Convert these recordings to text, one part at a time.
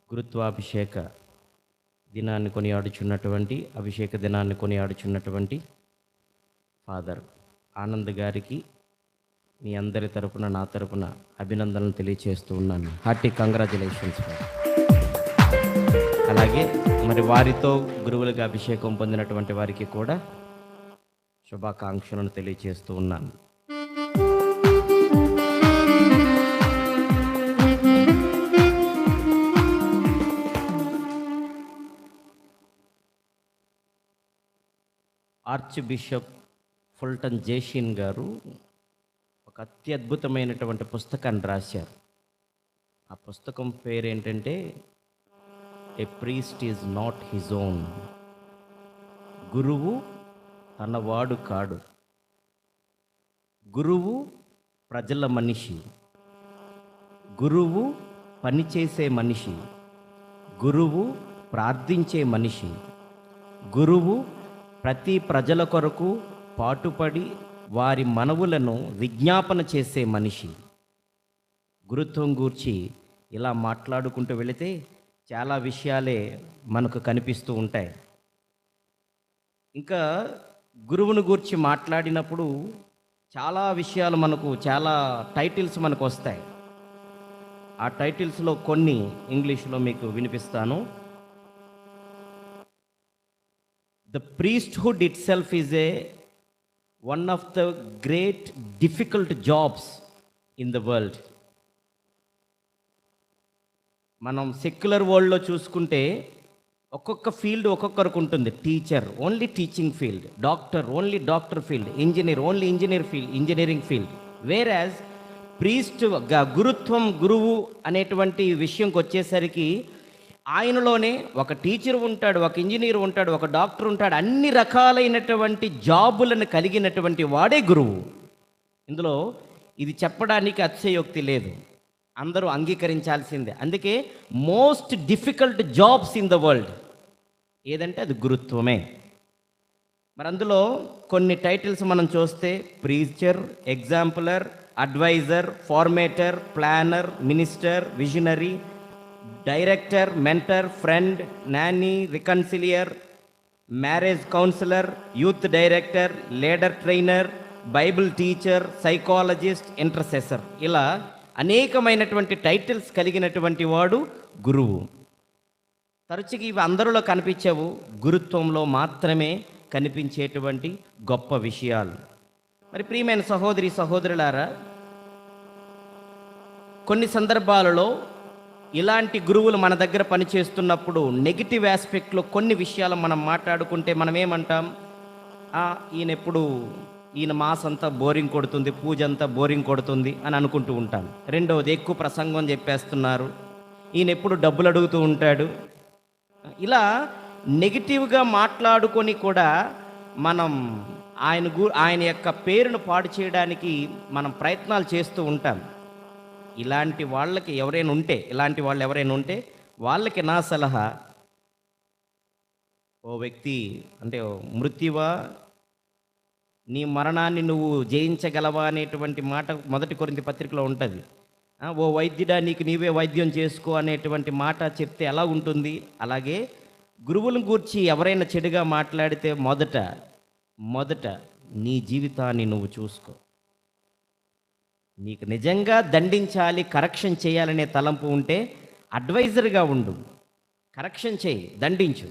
గురుత్వాభిషేక దినాన్ని కొనియాడుచున్నటువంటి అభిషేక దినాన్ని కొనియాడుచున్నటువంటి ఫాదర్ ఆనంద్ గారికి మీ అందరి తరపున నా తరపున అభినందనలు తెలియచేస్తూ ఉన్నాను. Hearty congratulations. అలాగే మరి వారితో గురువులుగా అభిషేకం పొందినటువంటి వారికి కూడా శుభాకాంక్షలను తెలియచేస్తూ ఉన్నాను. ఆర్చ్ బిషప్ ఫుల్టన్ జేషిన్ గారు ఒక అత్యద్భుతమైనటువంటి పుస్తకాన్ని రాశారు. ఆ పుస్తకం పేరు ఏంటంటే ఏ priest is not his own. గురువు తనవాడు కాడు. గురువు ప్రజల మనిషి, గురువు పనిచేసే మనిషి, గురువు ప్రార్థించే మనిషి, గురువు ప్రతి ప్రజల కొరకు పాటుపడి వారి మనవులను విజ్ఞాపన చేసే మనిషి. గురుత్వం గూర్చి ఇలా మాట్లాడుకుంటూ వెళితే చాలా విషయాలే మనకు కనిపిస్తూ ఉంటాయి. ఇంకా గురువును గూర్చి మాట్లాడినప్పుడు చాలా విషయాలు చాలా టైటిల్స్ మనకు వస్తాయి. ఆ టైటిల్స్లో కొన్ని ఇంగ్లీష్లో మీకు వినిపిస్తాను. The priesthood itself is one of the great difficult jobs in the world. మనం సెక్యులర్ వరల్డ్లో చూసుకుంటే ఒక్కొక్క ఫీల్డ్ ఒక్కొక్కరికి ఉంటుంది. Teacher only teaching field, doctor only doctor field, engineer only engineering field. Whereas priest గురుత్వం, గురువు అనేటువంటి విషయంకి వచ్చేసరికి ఆయనలోనే ఒక టీచర్ ఉంటాడు, ఒక ఇంజనీర్ ఉంటాడు, ఒక డాక్టర్ ఉంటాడు. అన్ని రకాలైనటువంటి జాబులను కలిగినటువంటి వాడే గురువు. ఇందులో ఇది చెప్పడానికి అతిశయోక్తి లేదు, అందరూ అంగీకరించాల్సిందే. అందుకే most difficult jobs in the world ఏదంటే అది గురుత్వమే. మరి అందులో కొన్ని టైటిల్స్ మనం చూస్తే preacher, exemplar, advisor, formator, planner, minister, visionary, director, mentor, friend, nanny, reconciler, marriage counsellor, youth director, leader trainer, Bible teacher, psychologist, intercessor. ఇలా అనేకమైనటువంటి టైటిల్స్ కలిగినటువంటి వాడు గురువు. తరచుగా ఇవి అందరిలో కనిపించవు, గురుత్వంలో మాత్రమే కనిపించేటువంటి గొప్ప విషయాలు. మరి ప్రియమైన సహోదరి సహోదరులారా, కొన్ని సందర్భాలలో ఇలాంటి గురువులు మన దగ్గర పనిచేస్తున్నప్పుడు నెగిటివ్ ఆస్పెక్ట్లో కొన్ని విషయాలు మనం మాట్లాడుకుంటే మనం ఏమంటాం? ఈయన మాస్ అంతా బోరింగ్ కొడుతుంది, పూజ అంతా బోరింగ్ కొడుతుంది అని అనుకుంటూ ఉంటాం. రెండవది, ఎక్కువ ప్రసంగం చెప్పేస్తున్నారు, ఈయన ఎప్పుడు డబ్బులు అడుగుతూ ఉంటాడు. ఇలా నెగిటివ్గా మాట్లాడుకొని కూడా మనం ఆయన యొక్క పేరును పాడు చేయడానికి మనం ప్రయత్నాలు చేస్తూ ఉంటాం. ఇలాంటి వాళ్ళు ఎవరైనా ఉంటే వాళ్ళకి నా సలహా, ఓ వ్యక్తి అంటే మృత్యువా, నీ మరణాన్ని నువ్వు జయించగలవా అనేటువంటి మాట 1 కొరింథీ పత్రికలో ఉంటుంది. ఓ వైద్యుడా, నీకు నీవే వైద్యం చేసుకో అనేటువంటి మాట చెప్తే ఎలా ఉంటుంది? అలాగే గురువులను గూర్చి ఎవరైనా చెడుగా మాట్లాడితే మొదట నీ జీవితాన్ని నువ్వు చూసుకో. నీకు నిజంగా దండించాలి, కరెక్షన్ చేయాలనే తలంపు ఉంటే అడ్వైజర్గా ఉండు, కరెక్షన్ చేయి, దండించు.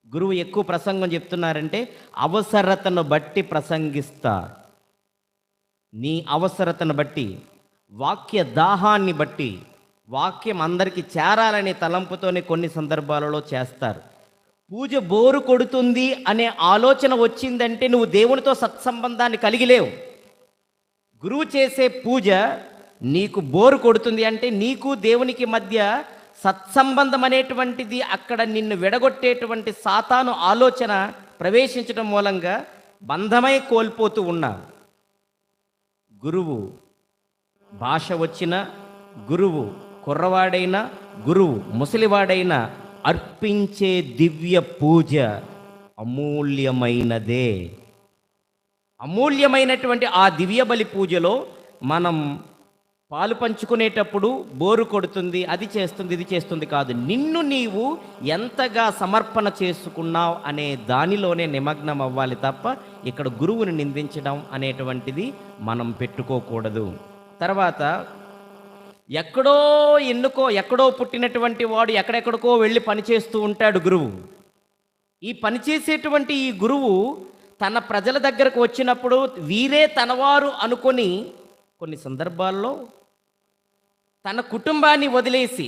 గురువు ఎక్కువ ప్రసంగం చెప్తున్నారంటే అవసరతను బట్టి ప్రసంగిస్తా. నీ అవసరతను బట్టి, వాక్య దాహాన్ని బట్టి, వాక్యం అందరికీ చేరాలనే తలంపుతోనే కొన్ని సందర్భాలలో చేస్తారు. పూజ బోరు కొడుతుంది అనే ఆలోచన వచ్చిందంటే నువ్వు దేవునితో సత్సంబంధాన్ని కలిగి లేవు. గురువు చేసే పూజ నీకు బోరు కొడుతుంది అంటే నీకు దేవునికి మధ్య సత్సంబంధం అనేటువంటిది అక్కడ నిన్ను విడగొట్టేటువంటి సాతాను ఆలోచన ప్రవేశించడం మూలంగా బంధమై కోల్పోతూ ఉన్నావు. గురువు భాష వచ్చిన, గురువు కుర్రవాడైనా, గురువు ముసలివాడైనా అర్పించే దివ్య పూజ అమూల్యమైనదే. అమూల్యమైనటువంటి ఆ దివ్య బలి పూజలో మనం పాలు పంచుకునేటప్పుడు బోరు కొడుతుంది, అది చేస్తుంది, ఇది చేస్తుంది కాదు. నిన్ను నీవు ఎంతగా సమర్పణ చేసుకున్నావు అనే దానిలోనే నిమగ్నం అవ్వాలి తప్ప ఇక్కడ గురువుని నిందించడం అనేటువంటిది మనం పెట్టుకోకూడదు. తర్వాత ఎక్కడో ఎక్కడో పుట్టినటువంటి వాడు ఎక్కడెక్కడికో వెళ్ళి పనిచేస్తూ ఉంటాడు గురువు. ఈ పనిచేసేటువంటి ఈ గురువు తన ప్రజల దగ్గరకు వచ్చినప్పుడు వీరే తనవారు అనుకొని కొన్ని సందర్భాల్లో తన కుటుంబాన్ని వదిలేసి,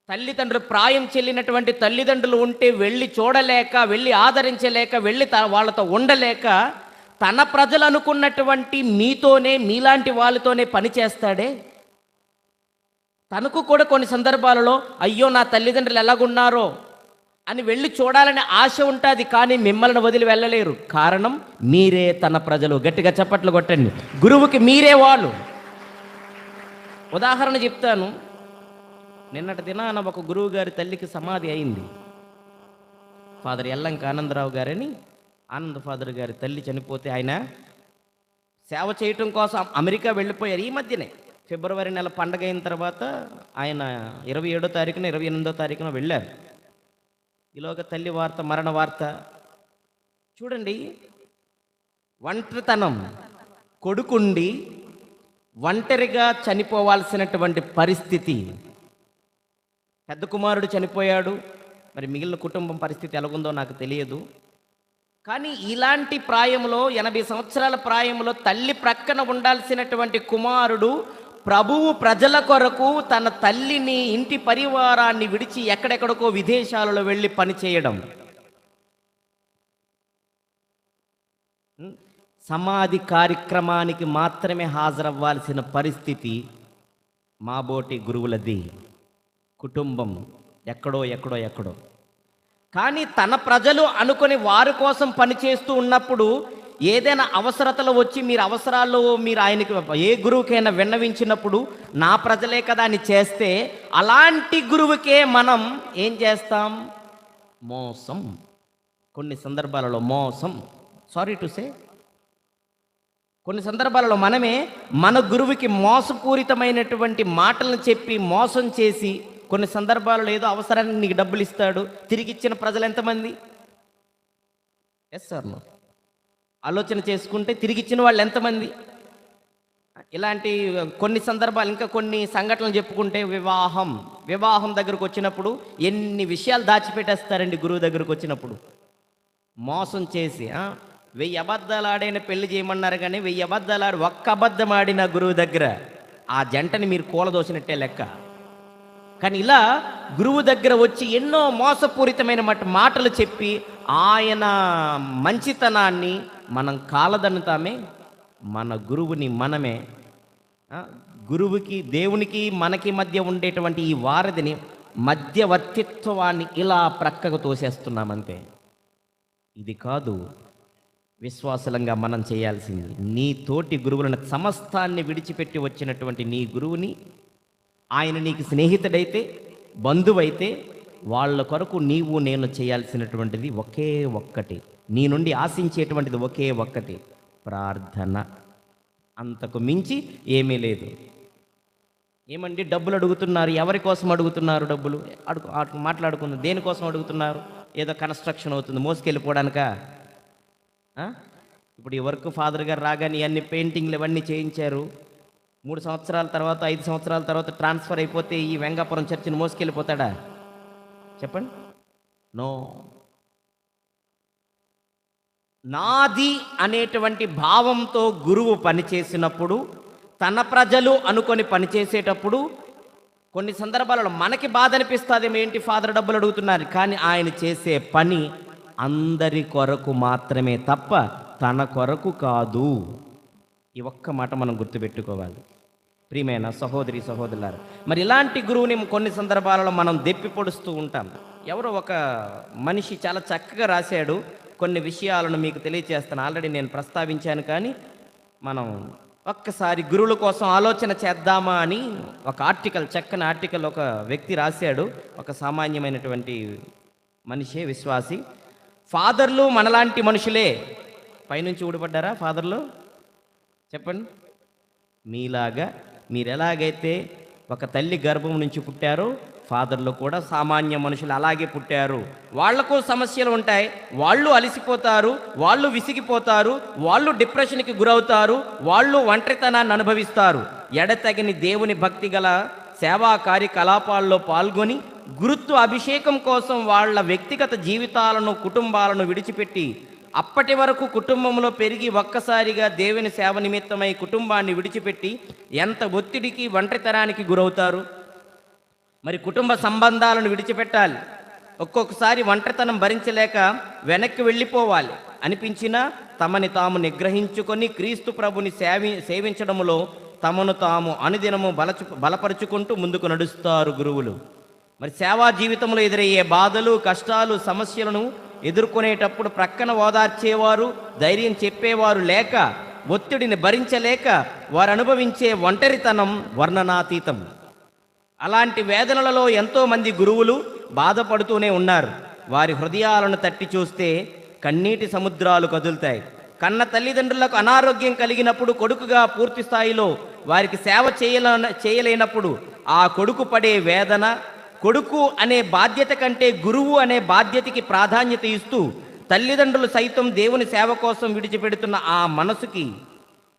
తల్లిదండ్రులు ప్రాయం చెల్లినటువంటి తల్లిదండ్రులు ఉంటే వెళ్ళి చూడలేక, వెళ్ళి ఆదరించలేక, వెళ్ళి వాళ్ళతో ఉండలేక, తన ప్రజలు అనుకున్నటువంటి మీతోనే, మీలాంటి వాళ్ళతోనే పని చేస్తాడే. తనకు కూడా కొన్ని సందర్భాలలో అయ్యో నా తల్లిదండ్రులు ఎలాగున్నారో అని వెళ్ళి చూడాలనే ఆశ ఉంటుంది, కానీ మిమ్మల్ని వదిలి వెళ్ళలేరు. కారణం మీరే తన ప్రజలు. గట్టిగా చప్పట్లు కొట్టండి. గురువుకి మీరే వాళ్ళు. ఉదాహరణ చెప్తాను. నిన్నటి దినాన ఒక గురువు గారి తల్లికి సమాధి అయింది. ఫాదర్ ఎల్లంక ఆనందరావు గారని, ఆనంద్ ఫాదర్ గారి తల్లి చనిపోతే ఆయన సేవ చేయటం కోసం అమెరికా వెళ్ళిపోయారు. ఈ మధ్యనే ఫిబ్రవరి నెల పండగ అయిన తర్వాత ఆయన 27వ తారీఖున 28వ తారీఖున వెళ్ళారు. ఈలోగా తల్లి వార్త, మరణ వార్త. చూడండి, ఒంటరితనం, కొడుకుండి ఒంటరిగా చనిపోవాల్సినటువంటి పరిస్థితి. పెద్ద కుమారుడు చనిపోయాడు, మరి మిగిలిన కుటుంబం పరిస్థితి ఎలాగుందో నాకు తెలియదు. కానీ ఇలాంటి ప్రాయంలో, 80 సంవత్సరాల ప్రాయంలో తల్లి ప్రక్కన ఉండాల్సినటువంటి కుమారుడు ప్రభువు ప్రజల కొరకు తన తల్లిని, ఇంటి పరివారాన్ని విడిచి ఎక్కడెక్కడికో విదేశాలలో వెళ్ళి పనిచేయడం. సమాధి కార్యక్రమానికి మాత్రమే హాజరవ్వాల్సిన పరిస్థితి మాబోటి గురువులది. కుటుంబం ఎక్కడో. కానీ తన ప్రజలు అనుకొని వారి కోసం పనిచేస్తూ ఉన్నప్పుడు ఏదైనా అవసరతలు వచ్చి మీరు అవసరాలు మీరు ఆయనకి ఏ గురువుకైనా విన్నవించినప్పుడు నా ప్రజలే కదా అని చేస్తే, అలాంటి గురువుకే మనం ఏం చేస్తాం? మోసం. కొన్ని సందర్భాలలో మోసం, సారీ టు సే, కొన్ని సందర్భాలలో మనమే మన గురువుకి మోసపూరితమైనటువంటి మాటలను చెప్పి మోసం చేసి, కొన్ని సందర్భాలలో ఏదో అవసరానికి నీకు డబ్బులు ఇస్తాడు, తిరిగి ఇచ్చిన ప్రజలు ఎంతమంది? ఎస్ సార్, ఆలోచన చేసుకుంటే తిరిగి ఇచ్చిన వాళ్ళు ఎంతమంది? ఇలాంటి కొన్ని సందర్భాలు, ఇంకా కొన్ని సంఘటనలు చెప్పుకుంటే, వివాహం దగ్గరకు వచ్చినప్పుడు ఎన్ని విషయాలు దాచిపెట్టేస్తారండి. గురువు దగ్గరకు వచ్చినప్పుడు మోసం చేసి 1000 అబద్ధాలు ఆడైన పెళ్లి చేయమన్నారు, కానీ 1000 అబద్ధాలు ఆడి ఒక్క అబద్ధం ఆడిన గురువు దగ్గర ఆ జంటని మీరు కూలదోసినట్టే లెక్క. కానీ ఇలా గురువు దగ్గర వచ్చి ఎన్నో మోసపూరితమైన మాటలు చెప్పి ఆయన మంచితనాన్ని మనం కాలదన్నుతామే. మన గురువుని మనమే, గురువుకి దేవునికి మనకి మధ్య ఉండేటువంటి ఈ వారధిని, మధ్యవర్తిత్వాన్ని ఇలా ప్రక్కకు తోసేస్తున్నామంతే. ఇది కాదు విశ్వాసలంగా మనం చేయాల్సింది. నీ తోటి గురువులను, సమస్తాన్ని విడిచిపెట్టి వచ్చినటువంటి నీ గురువుని, ఆయన నీకు స్నేహితుడైతే, బంధువైతే, వాళ్ళ కొరకు నీవు నేను చేయాల్సినటువంటిది ఒకే ఒక్కటి, నీ నుండి ఆశించేటువంటిది ఒకే ఒక్కటి, ప్రార్థన. అంతకు మించి ఏమీ లేదు. ఏమండి డబ్బులు అడుగుతున్నారు, ఎవరి కోసం అడుగుతున్నారు? డబ్బులు మాట్లాడుకుందాం. దేనికోసం అడుగుతున్నారు? ఏదో కన్స్ట్రక్షన్ అవుతుంది, మోసుకెళ్ళిపోవడానికా? ఇప్పుడు ఈ వర్క్ ఫాదర్ గారు రాగానే అన్ని పెయింటింగ్లు ఇవన్నీ చేయించారు. 3 సంవత్సరాల తర్వాత, 5 సంవత్సరాల తర్వాత ట్రాన్స్ఫర్ అయిపోతే ఈ వెంగాపురం చర్చిని మోసుకెళ్ళిపోతాడా? చెప్పండి. నో. నాది అనేటువంటి భావంతో గురువు పనిచేసినప్పుడు, తన ప్రజలు అనుకొని పనిచేసేటప్పుడు కొన్ని సందర్భాలలో మనకి బాధ అనిపిస్తుంది, ఏంటి ఫాదర్ డబ్బులు అడుగుతున్నారు, కానీ ఆయన చేసే పని అందరి కొరకు మాత్రమే తప్ప తన కొరకు కాదు. ఈ ఒక్క మాట మనం గుర్తుపెట్టుకోవాలి ప్రియమైన సహోదరి సహోదరులారా. మరి ఇలాంటి గురువుని కొన్ని సందర్భాలలో మనం దెప్పి పొడుస్తూ ఉంటాం. ఎవరో ఒక మనిషి చాలా చక్కగా రాశాడు, కొన్ని విషయాలను మీకు తెలియజేస్తాను. ఆల్రెడీ నేను ప్రస్తావించాను, కానీ మనం ఒక్కసారి గురువుల కోసం ఆలోచన చేద్దామా అని ఒక ఆర్టికల్, చక్కని ఆర్టికల్ ఒక వ్యక్తి రాశాడు. ఒక సామాన్యమైనటువంటి మనిషే, విశ్వాసి. ఫాదర్లు మనలాంటి మనుషులే. పైనుంచి ఊడిపడ్డారా ఫాదర్లు? చెప్పండి. మీలాగా మీరు ఎలాగైతే ఒక తల్లి గర్భం నుంచి పుట్టారో ఫాదర్లు కూడా సామాన్య మనుషులు అలాగే పుట్టారు. వాళ్లకు సమస్యలు ఉంటాయి, వాళ్ళు అలసిపోతారు, వాళ్ళు విసిగిపోతారు, వాళ్ళు డిప్రెషన్కి గురవుతారు, వాళ్ళు ఒంటరితనాన్ని అనుభవిస్తారు. ఎడతెగని దేవుని భక్తి గల సేవా కార్యకలాపాల్లో పాల్గొని గురుత్వ అభిషేకం కోసం వాళ్ళ వ్యక్తిగత జీవితాలను, కుటుంబాలను విడిచిపెట్టి అప్పటి వరకు కుటుంబంలో పెరిగి ఒక్కసారిగా దేవుని సేవ నిమిత్తమై కుటుంబాన్ని విడిచిపెట్టి ఎంత ఒత్తిడికి, ఒంటరితనానికి గురవుతారు. మరి కుటుంబ సంబంధాలను విడిచిపెట్టాలి. ఒక్కొక్కసారి ఒంటరితనం భరించలేక వెనక్కి వెళ్ళిపోవాలి అనిపించినా తమని తాము నిగ్రహించుకొని క్రీస్తు ప్రభుని సేవించడంలో తమను తాము అనుదినము బలపరుచుకుంటూ ముందుకు నడుస్తారు గురువులు. మరి సేవా జీవితంలో ఎదురయ్యే బాధలు, కష్టాలు, సమస్యలను ఎదుర్కొనేటప్పుడు ప్రక్కన ఓదార్చేవారు, ధైర్యం చెప్పేవారు లేక, ఒత్తిడిని భరించలేక వారు అనుభవించే ఒంటరితనం వర్ణనాతీతం. అలాంటి వేదనలలో ఎంతోమంది గురువులు బాధపడుతూనే ఉన్నారు. వారి హృదయాలను తట్టి చూస్తే కన్నీటి సముద్రాలు కదులుతాయి. కన్న తల్లిదండ్రులకు అనారోగ్యం కలిగినప్పుడు కొడుకుగా పూర్తి స్థాయిలో వారికి సేవ చేయలేనప్పుడు ఆ కొడుకు పడే వేదన, కొడుకు అనే బాధ్యత కంటే గురువు అనే బాధ్యతకి ప్రాధాన్యత ఇస్తూ తల్లిదండ్రులు సైతం దేవుని సేవ కోసం విడిచిపెడుతున్న ఆ మనసుకి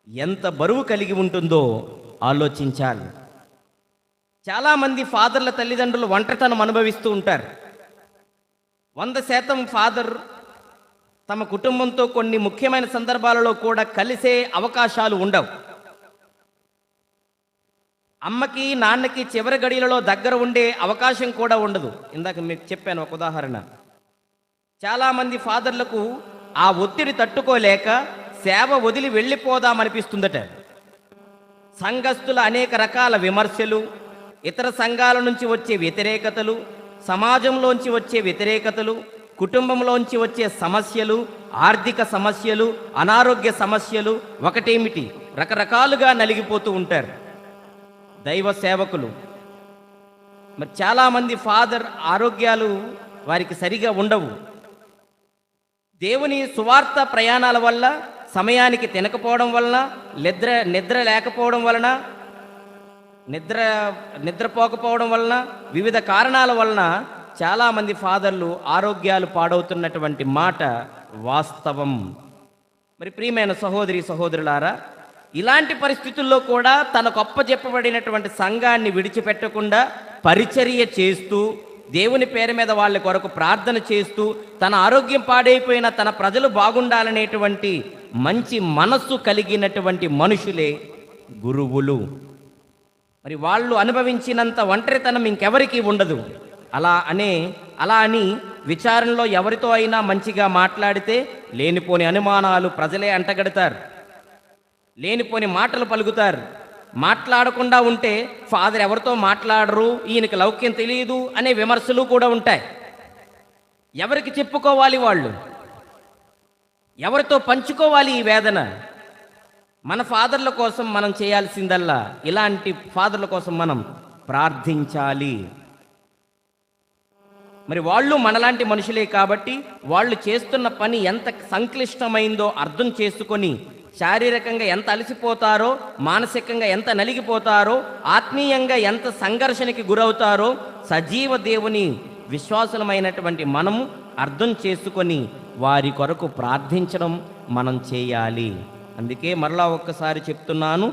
ఎంత బరువు కలిగి ఉంటుందో ఆలోచించాలి. చాలామంది ఫాదర్ల తల్లిదండ్రులు ఒంటరితనం అనుభవిస్తూ ఉంటారు. 100% ఫాదర్ తమ కుటుంబంతో కొన్ని ముఖ్యమైన సందర్భాలలో కూడా కలిసే అవకాశాలు ఉండవు. అమ్మకి, నాన్నకి చివరి గడియలలో దగ్గర ఉండే అవకాశం కూడా ఉండదు. ఇందాక మీకు చెప్పాను ఒక ఉదాహరణ. చాలామంది ఫాదర్లకు ఆ ఒత్తిడి తట్టుకోలేక సేవ వదిలి వెళ్ళిపోదామనిపిస్తుందట. సంఘస్థుల అనేక రకాల విమర్శలు, ఇతర సంఘాల నుంచి వచ్చే వ్యతిరేకతలు, సమాజంలోంచి వచ్చే వ్యతిరేకతలు, కుటుంబంలోంచి వచ్చే సమస్యలు, ఆర్థిక సమస్యలు, అనారోగ్య సమస్యలు ఒకటేమిటి రకరకాలుగా నలిగిపోతూ ఉంటారు దైవ సేవకులు. మరి చాలామంది ఫాదర్ ఆరోగ్యాలు వారికి సరిగా ఉండవు. దేవుని సువార్త ప్రయాణాల వల్ల, సమయానికి తినకపోవడం వలన, నిద్ర లేకపోవడం వలన, నిద్రపోకపోవడం వలన, వివిధ కారణాల వలన చాలామంది ఫాదర్లు ఆరోగ్యాలు పాడవుతున్నటువంటి మాట వాస్తవం. మరి ప్రియమైన సహోదరి సహోదరులారా, ఇలాంటి పరిస్థితుల్లో కూడా తనకు అప్పజెప్పబడినటువంటి సంఘాన్ని విడిచిపెట్టకుండా పరిచర్య చేస్తూ, దేవుని పేరు మీద వాళ్ళ కొరకు ప్రార్థన చేస్తూ, తన ఆరోగ్యం పాడైపోయిన తన ప్రజలు బాగుండాలనేటువంటి మంచి మనస్సు కలిగినటువంటి మనుషులే గురువులు. మరి వాళ్ళు అనుభవించినంత ఒంటరితనం ఇంకెవరికీ ఉండదు. అలా అని విచారణలో ఎవరితో అయినా మంచిగా మాట్లాడితే లేనిపోని అనుమానాలు ప్రజలే అంటగడతారు, లేనిపోని మాటలు పలుకుతారు. మాట్లాడకుండా ఉంటే ఫాదర్ ఎవరితో మాట్లాడరు, ఈయనకి లౌక్యం తెలియదు అనే విమర్శలు కూడా ఉంటాయి. ఎవరికి చెప్పుకోవాలి? వాళ్ళు ఎవరితో పంచుకోవాలి ఈ వేదన? మన ఫాదర్ల కోసం మనం చేయాల్సిందల్లా ఇలాంటి ఫాదర్ల కోసం మనం ప్రార్థించాలి. మరి వాళ్ళు మనలాంటి మనుషులే కాబట్టి వాళ్ళు చేస్తున్న పని ఎంత సంక్లిష్టమైందో అర్థం చేసుకొని శారీరకంగా ఎంత అలసిపోతారో, మానసికంగా ఎంత నలిగిపోతారో, ఆత్మీయంగా ఎంత సంఘర్షణకి గురవుతారో సజీవ దేవుని విశ్వాసులమైనటువంటి మనము అర్థం చేసుకొని వారి కొరకు ప్రార్థించడం మనం చేయాలి. అందుకే మరలా ఒక్కసారి చెప్తున్నాను,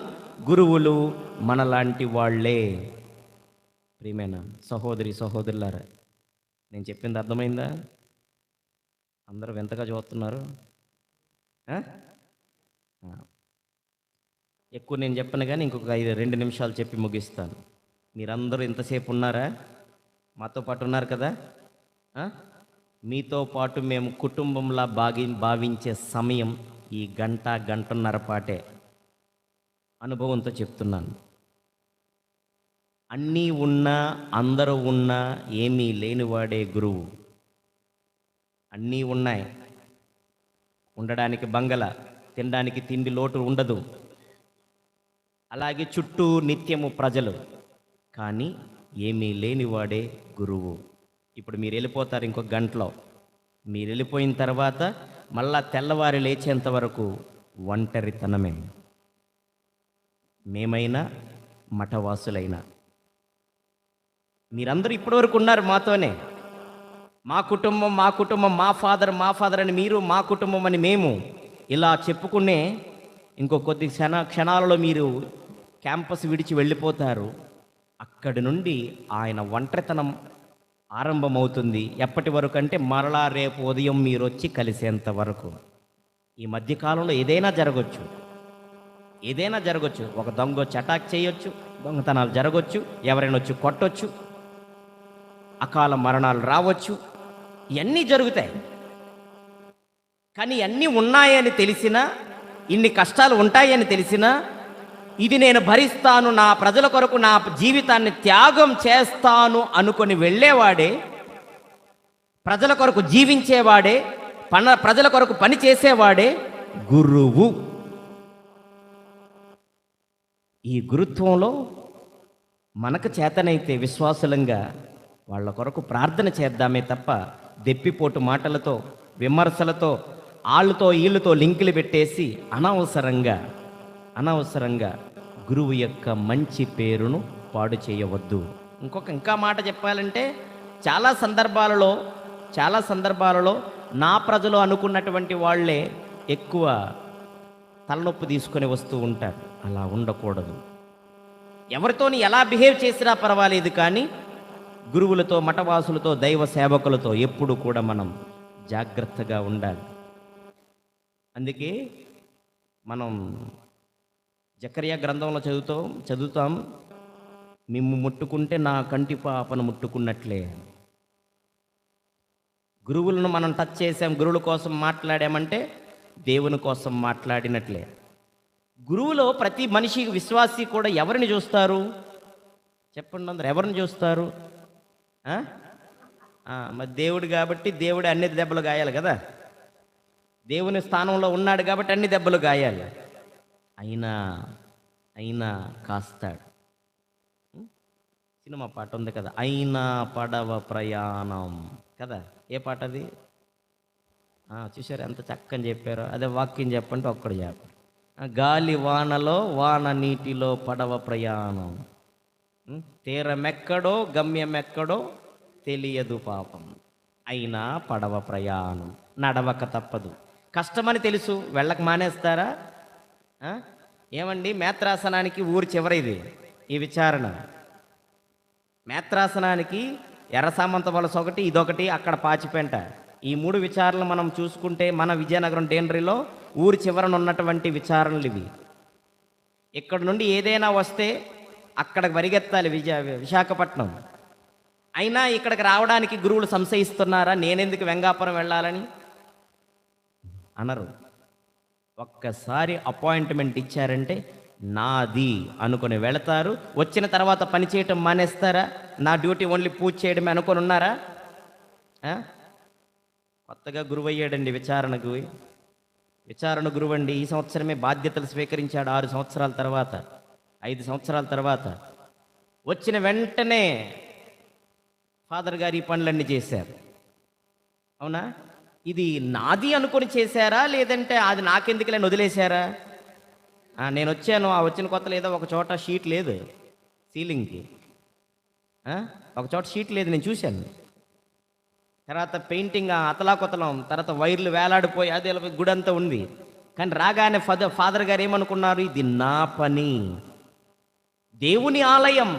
గురువులు మనలాంటి వాళ్ళే. ప్రియమైన సహోదరి సహోదరులారా, నేను చెప్పింది అర్థమైందా? అందరూ వింతగా చూస్తున్నారు. ఎక్కువ నేను చెప్పను కానీ ఇంకొక 2 నిమిషాలు చెప్పి ముగిస్తాను. మీరందరూ ఇంతసేపు ఉన్నారా? మాతో పాటు ఉన్నారు కదా? మీతో పాటు మేము కుటుంబంలా భావించే సమయం ఈ గంటన్నర పాటే. అనుభవంతో చెప్తున్నాను. అన్నీ ఉన్నా, అందరూ ఉన్నా ఏమీ లేనివాడే గురువు. అన్నీ ఉన్నాయి, ఉండడానికి బంగళ, తినడానికి తిండి లోటు ఉండదు. అలాగే చుట్టూ నిత్యము ప్రజలు, కానీ ఏమీ లేనివాడే గురువు. ఇప్పుడు మీరు వెళ్ళిపోతారు ఇంకొక గంటలో. మీరు వెళ్ళిపోయిన తర్వాత మళ్ళా తెల్లవారి లేచేంత వరకు ఒంటరితనమే. మేమైనా మఠవాసులైన మీరందరూ ఇప్పటివరకు ఉన్నారు మాతోనే. మా కుటుంబం మా కుటుంబం, మా ఫాదర్ అని మీరు, మా కుటుంబం అని మేము ఇలా చెప్పుకునే ఇంకో కొద్ది క్షణాలలో మీరు క్యాంపస్ విడిచి వెళ్ళిపోతారు. అక్కడి నుండి ఆయన ఒంటరితనం ఆరంభమవుతుంది. ఎప్పటి వరకు అంటే మరలా రేపు ఉదయం మీరు వచ్చి కలిసేంత వరకు. ఈ మధ్యకాలంలో ఏదైనా జరగచ్చు. ఒక దొంగ వచ్చి అటాక్ చేయొచ్చు, దొంగతనాలు జరగవచ్చు, ఎవరైనా వచ్చి కొట్టొచ్చు, అకాల మరణాలు రావచ్చు, ఇవన్నీ జరుగుతాయి. కానీ ఇవన్నీ ఉన్నాయని తెలిసినా, ఇన్ని కష్టాలు ఉంటాయని తెలిసినా, ఇది నేను భరిస్తాను, నా ప్రజల కొరకు నా జీవితాన్ని త్యాగం చేస్తాను అనుకొని వెళ్ళేవాడే, ప్రజల కొరకు జీవించేవాడే, ప్రజల కొరకు పని చేసేవాడే గురువు. ఈ గురుత్వంలో మనకు చేతనైతే విశ్వాసులంగా వాళ్ళ కొరకు ప్రార్థన చేద్దామే తప్ప దెప్పిపోటు మాటలతో, విమర్శలతో, వీళ్ళతో లింకులు పెట్టేసి అనవసరంగా గురువు యొక్క మంచి పేరును పాడు చేయవద్దు. ఇంకా మాట చెప్పాలంటే చాలా సందర్భాలలో నా ప్రజలు అనుకున్నటువంటి వాళ్ళే ఎక్కువ తలనొప్పి తీసుకొని వస్తూ ఉంటారు. అలా ఉండకూడదు. ఎవరితోని ఎలా బిహేవ్ చేసినా పర్వాలేదు, కానీ గురువులతో, మఠవాసులతో, దైవ సేవకులతో ఎప్పుడు కూడా మనం జాగ్రత్తగా ఉండాలి. అందుకే మనం జకర్యా గ్రంథంలో చదువుతాం, మిమ్ము ముట్టుకుంటే నా కంటి పాపను ముట్టుకున్నట్లే. గురువులను మనం టచ్ చేసాం, గురువుల కోసం మాట్లాడామంటే దేవుని కోసం మాట్లాడినట్లే. గురువులో ప్రతి మనిషి, విశ్వాసి కూడా ఎవరిని చూస్తారు చెప్పండి? అందరు ఎవరిని చూస్తారు? మరి దేవుడు కాబట్టి దేవుడు అన్ని దెబ్బలు గాయాలి కదా. దేవుని స్థానంలో ఉన్నాడు కాబట్టి అన్ని దెబ్బలు గాయాలి. అయినా కాస్తాడు. సినిమా పాట ఉంది కదా, అయినా పడవ ప్రయాణం కదా. ఏ పాట అది? చూసారు ఎంత చక్కని చెప్పారో. అదే వాక్యం చెప్పంటే ఒక్కడు చెప్పారు. గాలి వానలో, వాన నీటిలో పడవ ప్రయాణం, తీరమెక్కడో గమ్యమెక్కడో తెలియదు పాపం, అయినా పడవ ప్రయాణం, నడవక తప్పదు. కష్టమని తెలుసు, వెళ్ళక మానేస్తారా? ఏమండి, మేత్రాసనానికి ఊరి చివరిది ఈ విచారణ. మేత్రాసనానికి ఎర్రసామంత వలస ఒకటి, ఇదొకటి, అక్కడ పాచిపెంట. ఈ 3 విచారణలు మనం చూసుకుంటే మన విజయనగరం డేండ్రీలో ఊరి చివరన ఉన్నటువంటి విచారణలు ఇవి. ఇక్కడ నుండి ఏదైనా వస్తే అక్కడికి పరిగెత్తాలి, విశాఖపట్నం. అయినా ఇక్కడికి రావడానికి గురువులు సంశయిస్తున్నారా? నేనెందుకు వెంగాపురం వెళ్ళాలని అనరు. ఒక్కసారి అపాయింట్మెంట్ ఇచ్చారంటే నాది అనుకుని వెళతారు. వచ్చిన తర్వాత పని చేయటం మానేస్తారా? నా డ్యూటీ ఓన్లీ పూజ చేయడమే అనుకొని ఉన్నారా? కొత్తగా గురువు అయ్యాడండి, విచారణ గురువు అండి. ఈ సంవత్సరమే బాధ్యతలు స్వీకరించాడు. 6 సంవత్సరాల తర్వాత, 5 సంవత్సరాల తర్వాత వచ్చిన వెంటనే ఫాదర్ గారు ఈ పనులన్నీ చేశారు. అవునా? ఇది నాది అనుకొని చేశారా, లేదంటే అది నాకెందుకులే వదిలేశారా? నేను వచ్చాను, వచ్చిన కొత్తలో ఏదో ఒక చోట షీట్ లేదు సీలింగ్కి, ఒక చోట షీట్ లేదు, నేను చూశాను. తర్వాత పెయింటింగ్ అతలాకుతలం, తర్వాత వైర్లు వేలాడిపోయి అదే గుడంతా ఉంది. కానీ రాగానే ఫాదర్ గారు ఏమనుకున్నారు? ఇది నా పని, దేవుని ఆలయం,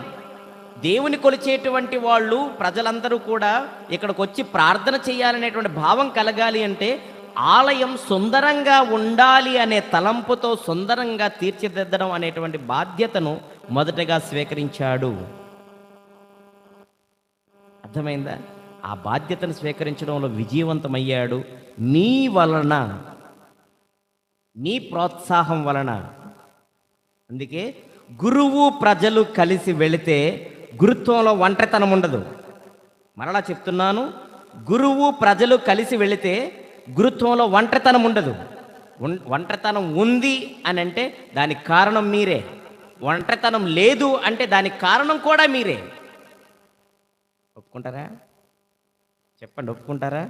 దేవుని కొలిచేటువంటి వాళ్ళు ప్రజలందరూ కూడా ఇక్కడికి వచ్చి ప్రార్థన చేయాలనేటువంటి భావం కలగాలి అంటే ఆలయం సుందరంగా ఉండాలి అనే తలంపుతో సుందరంగా తీర్చిదిద్దడం అనేటువంటి బాధ్యతను మొదటగా స్వీకరించాడు. అర్థమైందా? ఆ బాధ్యతను స్వీకరించడంలో విజయవంతమయ్యాడు. నీ వలన, నీ ప్రోత్సాహం వలన. అందుకే గురువు ప్రజలు కలిసి వెళితే గురుత్వంలో ఒంటరితనం ఉండదు. మరలా చెప్తున్నాను, గురువు ప్రజలు కలిసి వెళితే గురుత్వంలో ఒంటరితనం ఉండదు. ఒంటరితనం ఉంది అని అంటే దానికి కారణం మీరే. ఒంటరితనం లేదు అంటే దానికి కారణం కూడా మీరే. ఒప్పుకుంటారా? చెప్పండి, ఒప్పుకుంటారా?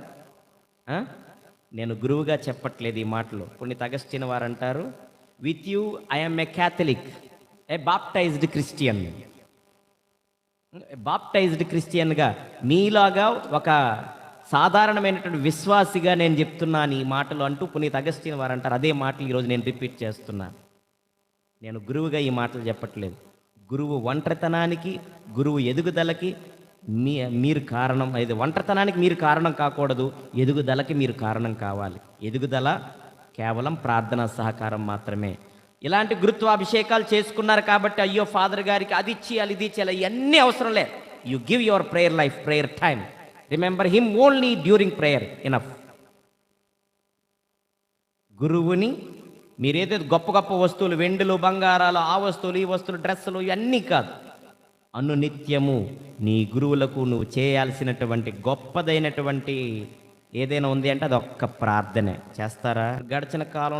నేను గురువుగా చెప్పట్లేదు ఈ మాటలు. పునీత అగస్టిన్ వారు అంటారు, with you I am a Catholic, a baptised Christian. Baptised క్రిస్టియన్గా మీలాగా ఒక సాధారణమైనటువంటి విశ్వాసిగా నేను చెప్తున్నాను ఈ మాటలు అంటూ పునీత్ అగస్టిన్ వారు అంటారు. అదే మాటలు ఈరోజు నేను రిపీట్ చేస్తున్నాను. నేను గురువుగా ఈ మాటలు చెప్పట్లేదు. గురువు ఒంటరితనానికి, గురువు ఎదుగుదలకి మీరు కారణం. ఇది ఒంటరితనానికి మీరు కారణం కాకూడదు, ఎదుగుదలకి మీరు కారణం కావాలి. ఎదుగుదల కేవలం ప్రార్థనా సహకారం మాత్రమే. ఇలాంటి గురుత్వాభిషేకాలు చేసుకున్నారు కాబట్టి అయ్యో ఫాదర్ గారికి అది ఇచ్చేయాలి, ఇది ఇచ్చేయాలి, ఇవన్నీ అవసరం లేదు. You give your prayer life, prayer time. Remember him only during prayer, enough. గురువుని మీరేదో గొప్ప గొప్ప వస్తువులు, వెండులు, బంగారాలు, ఆ వస్తువులు, ఈ వస్తువులు, డ్రెస్సులు ఇవన్నీ కాదు. అనునిత్యము నీ గురువులకు నువ్వు చేయాల్సినటువంటి గొప్పదైనటువంటి ఏదైనా ఉంది అంటే అది ఒక్క ప్రార్థనే. చేస్తారా? గడిచిన కాలం